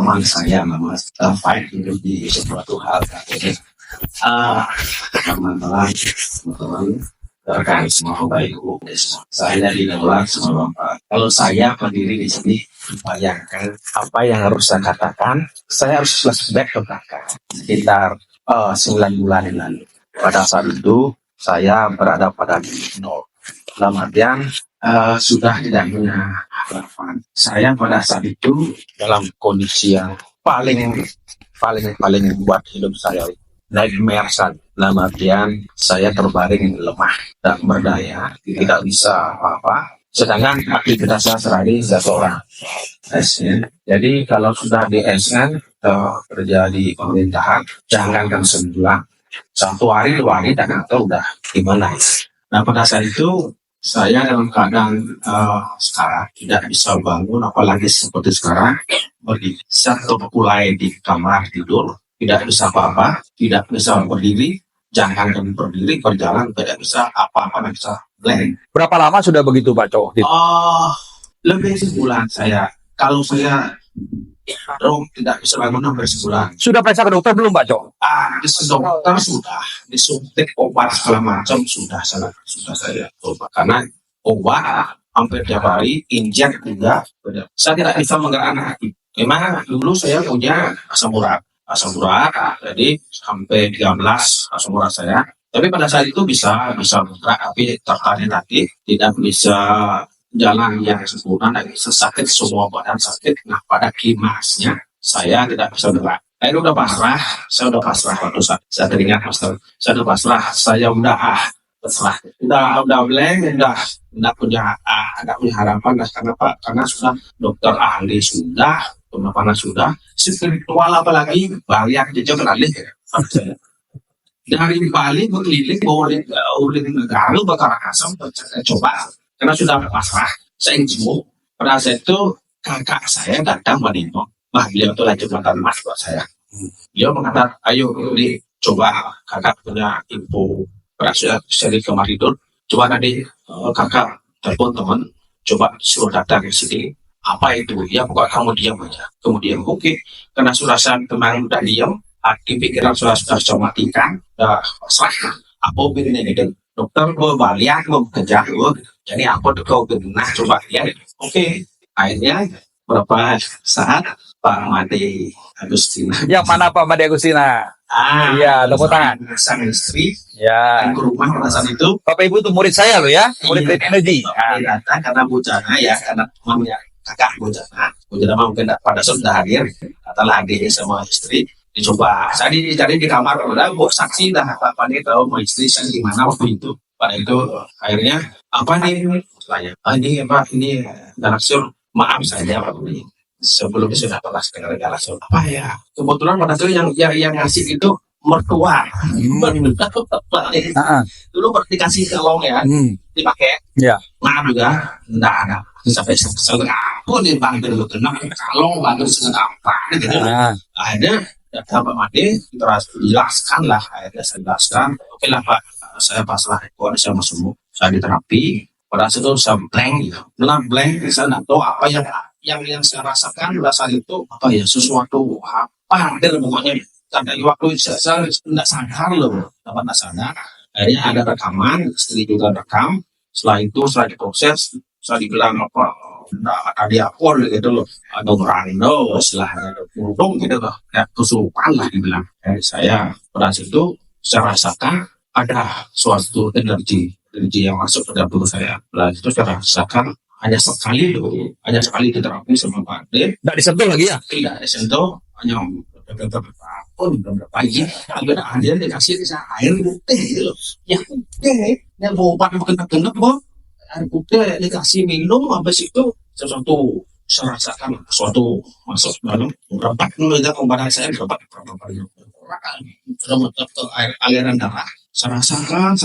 teman saya Mas fight hidup di suatu hal. Jadi teman-teman terkait semua baik saya dinolak sama Bapak. Kalau saya berdiri di sini, bayangkan apa yang harus saya katakan. Saya harus flashback ke belakang sekitar 9 bulan yang lalu. Pada saat itu saya berada pada nol. Dalam artian sudah tidak punya harapan. Saya pada saat itu dalam kondisi yang paling buat hidup saya nightmare saat. Dalam artian saya terbaring lemah dan berdaya, tidak bisa apa-apa. Sedangkan aktivitas saya sehari saya seorang SN. Jadi kalau sudah di SN kerja di pemerintahan, jangankan sebulan, 1 hari 2 hari dan atau udah gimana. Nah pada saat itu saya dalam keadaan sekarang tidak bisa bangun, apalagi seperti sekarang berdiri. Saya terkulai di kamar tidur, tidak bisa apa-apa, tidak bisa berdiri, jangankan berdiri, berjalan tidak bisa apa-apa, tidak bisa blank. Berapa lama sudah begitu Pak Cok? Lebih sebulan saya. Kalau saya tidak bisa bangun hampir sebulan. Sudah periksa ke dokter belum Pak Cok? Di dokter sudah, disuntik obat segala macam sudah saya coba. Karena obat hampir tiap hari, injek juga. Saya tidak bisa menggerakkan hati. Memang dulu saya punya asam urat, jadi sampai 13 asam urat saya. Tapi pada saat itu bisa bergerak, tapi tertarik hati, tidak bisa jalan yang sempurna, dan bisa sakit, semua badan sakit. Nah pada klimaksnya saya tidak bisa gerak. Saya udah pasrah waktu saya teringat Master. Saya udah pasrah, saya udah pasrah, udah blank, udah punya harapan. Kenapa? Karena sudah dokter ahli sudah, pemaparan sudah, spiritual apalagi banyak jejak beralih ya. Dari Bali berkeliling boleh negara bakar asam coba karena sudah pasrah saya ingin sembuh. Pada saat itu kakak saya datang menengok, beliau itu lagi jembatan emas buat saya. Beliau mengatakan, ayo dicoba, kakak punya info berhasil di kamar tidur, coba nanti kakak telepon teman, coba suruh datang ke sini. Apa itu? Ya pokoknya kamu diam aja. Kemudian oke, karena sudah saya tenang udah diam, hati pikiran sudah matikan, pasrah. Apa begini gitu? Dokter balik bekerja jadi apa tuh kau benar coba lihat. Oke, akhirnya berapa saat Pak Made Agustina. Yang mana Pak Made Agustina? Iya, tepuk tangan. Sang istri. Ya. Ke rumah pada saat itu. Bapak Ibu itu murid saya loh ya, murid teknologi. Datang karena Bujana ya, karena temannya kakak Bujana mungkin pada saat sudah hadir, katalah adiknya sama istri. Dicoba, saya dicari di kamar, udah buat saksi dah apa nih tahu mau istri saya di mana waktu itu. Pada itu akhirnya apa nih? Tanya, ini apa ini Galaxy? Maaf saja Pak Budi. Sebelumnya sudah pernah sekali Galaxy. Apa ya? Kebetulan pada itu yang ngasih itu mertua. Dulu dikasih kalong ya, dipakai. Ya. Maaf juga, enggak ada. Sampai aku nih bang dulu kenal kalong bang segala apa gitu. Ada. Pak Made terus jelaskan lah, akhirnya saya jelaskan, oke lah Pak, saya pasrah saya mau sembuh, saya diterapi, pada saat itu saya blank, saya nggak tahu apa yang saya rasakan pada saat itu apa ya sesuatu apa ada pokoknya karena waktu saya nggak sadar loh, nggak sadar, akhirnya ada rekaman, istri juga rekam, setelah itu setelah diproses, saya dibilang apa? Ada pol gitu loh, ada rando, setelah burung gitu loh, ya kesurupan lah dibilang. Saya pada situ saya rasakan ada suatu energi yang masuk ke dalam tubuh saya. Pada itu saya rasakan hanya sekali diterapi sama Pak D. Tidak disentuh lagi ya? Tidak disentuh, hanya beberapa pagi. Ada dikasih air putih gitu loh, yang putih, yang obat kena boh. Air putih dikasih minum, habis itu sesuatu saya rasakan sesuatu masuk dalam beberapa badan saya beberapa sudah menutup ke aliran darah. Saya rasakan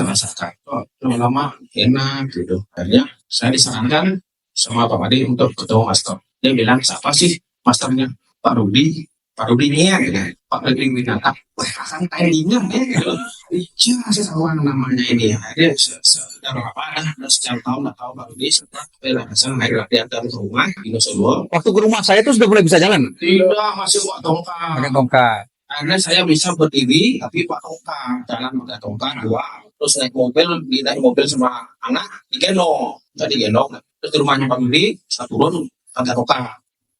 lama-lama enak gitu. Akhirnya saya disarankan sama Pak Made untuk ketemu master. Dia bilang siapa sih masternya? Pak Rudi. Pak Rudinya gitu, Pak Menteri Winata, wah pasang timingnya gitu. Iya, saya tahu namanya ini ya. Dia sudah berapa ada sekian tahun lah tahu Pak Rudi setelah pasang air radiator rumah di Nusa Waktu ke rumah saya tuh sudah mulai bisa jalan. Tidak, masih Pak Pakai Tongkang. tongkat. Akhirnya saya bisa berdiri, tapi Pak Tongkang jalan pakai tongkang dua. Terus naik mobil sama anak digendong, tadi gendong. Terus di rumahnya Pak Rudi, saya turun pakai tongkang.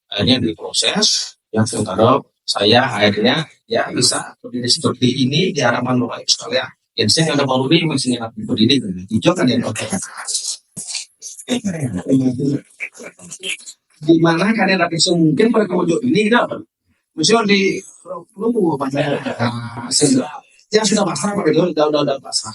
Akhirnya diproses, yang sementara saya akhirnya ya bisa berdiri seperti ini di hadapan Bapak Ibu sekalian. Yang saya ada Pak Rudi masih ingat berdiri, hijau kan yang oke. Di mana kalian bisa mungkin pada pojok ini kita misalnya di nunggu panjang yang sudah pasrah Pak Ridho, udah pasrah.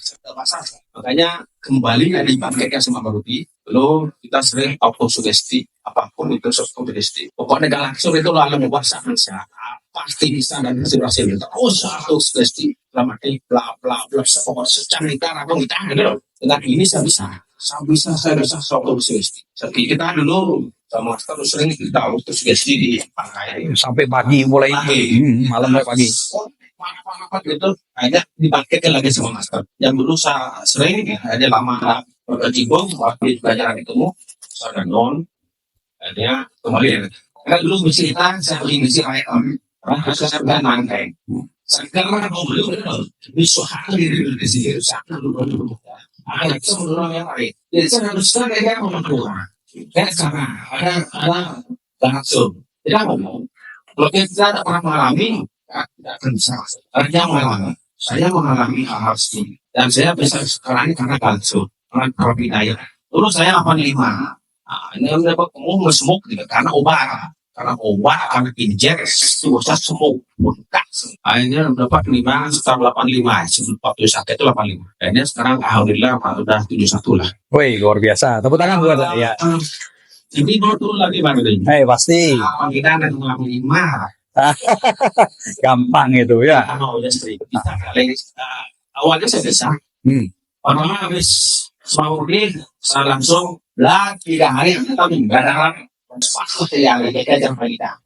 Makanya kembali dipakaikan sama Pak Rudi. Lalu kita sering autosugesti apapun itu sugesti. Pokoknya galaksur itu lalu membahasakan siapa pasti bisa dan berhasil. Terus autosugesti dalam arti bla bla bla pokoknya secanggih apa kita gitu. Dengan ini saya bisa autosugesti. Seperti kita dulu sama master sering kita autosugesti di pakai Sampai pagi mulai malam sampai pagi. apa gitu hanya dipakai lagi sama master. Yang dulu saya sering ada lama berkecimpung waktu pelajaran itu saya non dia kembali karena dulu misi kita saya beli misi item karena saya sudah nangkai sekarang mau beli bisa hari di sini saya dulu ada semua yang lain jadi saya harus kayak orang kayak sekarang ada langsung tidak ngomong kalau kita ada pernah mengalami tidak akan bisa saya mengalami hal seperti dan saya bisa sekarang karena langsung dengan perbedaan dulu saya 85. Ini dapat umum semuk karena obat karena injek susah semuk muntah akhirnya dapat 5 setelah 85 sebelum waktu sakit itu 85 akhirnya sekarang alhamdulillah udah 71 lah. Woi, luar biasa. Tepuk tangan buat ya. Jadi dulu lagi Bang Rin. Pasti. Kita ada 85 Gampang itu ya. udah sering bisa kali awalnya saya bisa pertama habis semua saya langsung lah 3 hari kami barang pas yang kita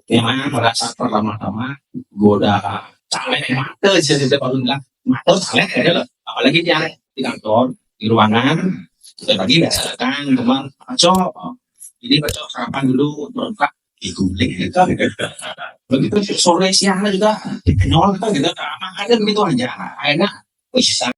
yang mana pada saat pertama-tama gue udah caleg mata jadi baru bilang mata caleg aja loh apalagi di kantor di ruangan kita lagi biasakan teman baca ini baca sarapan dulu berangkat diguling gitu begitu sore siangnya juga dikenal gitu makanya begitu aja akhirnya wih